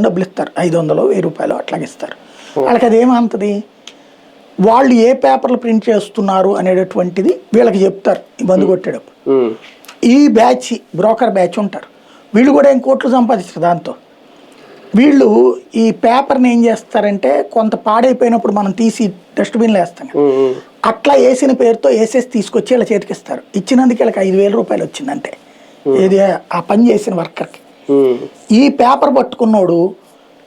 డబ్బులు ఇస్తారు, 500 1000 రూపాయలు అట్లాగే ఇస్తారు. వాళ్ళకి అదేమంతది, వాళ్ళు ఏ పేపర్లు ప్రింట్ చేస్తున్నారు అనేటటువంటిది వీళ్ళకి చెప్తారు బంద్ కొట్టేటప్పుడు. ఈ బ్యాచ్ బ్రోకర్ బ్యాచ్ ఉంటారు, వీళ్ళు కూడా ఏం కోట్లు సంపాదిస్తారు దాంతో. వీళ్ళు ఈ పేపర్ని ఏం చేస్తారంటే కొంత పాడైపోయినప్పుడు మనం తీసి డస్ట్బిన్లో వేస్తాం, అట్లా వేసిన పేరుతో వేసేసి తీసుకొచ్చి వీళ్ళ చేతికి ఇస్తారు. ఇచ్చినందుకు వీళ్ళకి 5000 రూపాయలు వచ్చిందంటే ఏది ఆ పని చేసిన వర్కర్కి. ఈ పేపర్ పట్టుకున్నోడు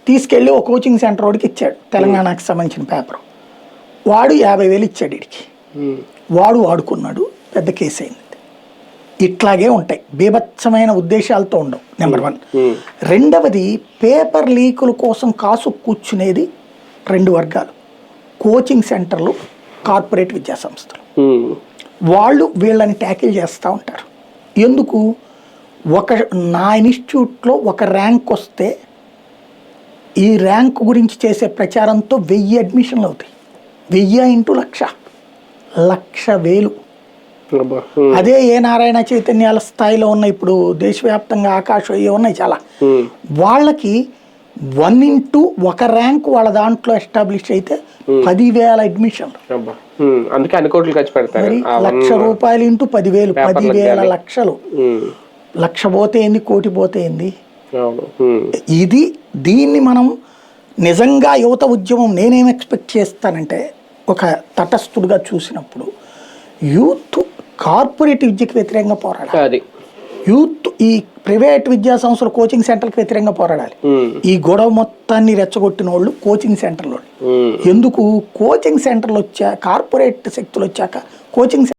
తీసుకెళ్ళి ఒక కోచింగ్ సెంటర్ వాడికి ఇచ్చాడు, తెలంగాణకి సంబంధించిన పేపర్. వాడు 50,000 ఇచ్చాడు వీడికి, వాడు వాడుకున్నాడు, పెద్ద కేసు అయింది. ఇట్లాగే ఉంటాయి, బీభత్సమైన ఉద్దేశాలతో ఉండవు. నెంబర్ 1. రెండవది, పేపర్ లీకుల కోసం కాసు కూర్చునేది 2 వర్గాలు: కోచింగ్ సెంటర్లు, కార్పొరేట్ విద్యా సంస్థలు. వాళ్ళు వీళ్ళని ట్యాకిల్ చేస్తూ ఉంటారు. ఎందుకు? నా ఇన్స్టిట్యూట్లో ఒక ర్యాంక్ వస్తే ఈ ర్యాంక్ గురించి చేసే ప్రచారంతో 1000 అడ్మిషన్లు అవుతాయి. 1000 × 1,00,000, 1,00,000. అదే ఏ నారాయణ చైతన్యాల స్థాయిలో ఉన్న ఇప్పుడు దేశవ్యాప్తంగా ఆకాశం అయ్యే ఉన్నాయి చాలా, వాళ్ళకి 1 × 1 ర్యాంక్ వాళ్ళ దాంట్లో ఎస్టాబ్లిష్ అయితే 10,000 అడ్మిషన్లు. అందుకే అన్ని కోట్లు ఖర్చు పెడతారు. 1,00,000 రూపాయలు × 10,000, 10,000 లక్షలు. 1,00,000 పోతే ఏంది, కోటి పోతే ఏంది. ఇది దీన్ని మనం నిజంగా యువత ఉద్యమం నేనేం ఎక్స్పెక్ట్ చేస్తానంటే, ఒక తటస్థుడుగా చూసినప్పుడు యూత్ కార్పొరేట్ విద్యకు వ్యతిరేకంగా పోరాడాలి, యూత్ ఈ ప్రైవేట్ విద్యా సంస్థలు కోచింగ్ సెంటర్కి వ్యతిరేకంగా పోరాడాలి. ఈ గొడవ మొత్తాన్ని రెచ్చగొట్టిన వాళ్ళు కోచింగ్ సెంటర్లో. ఎందుకు? కోచింగ్ సెంటర్లు వచ్చా, కార్పొరేట్ శక్తులు వచ్చాక కోచింగ్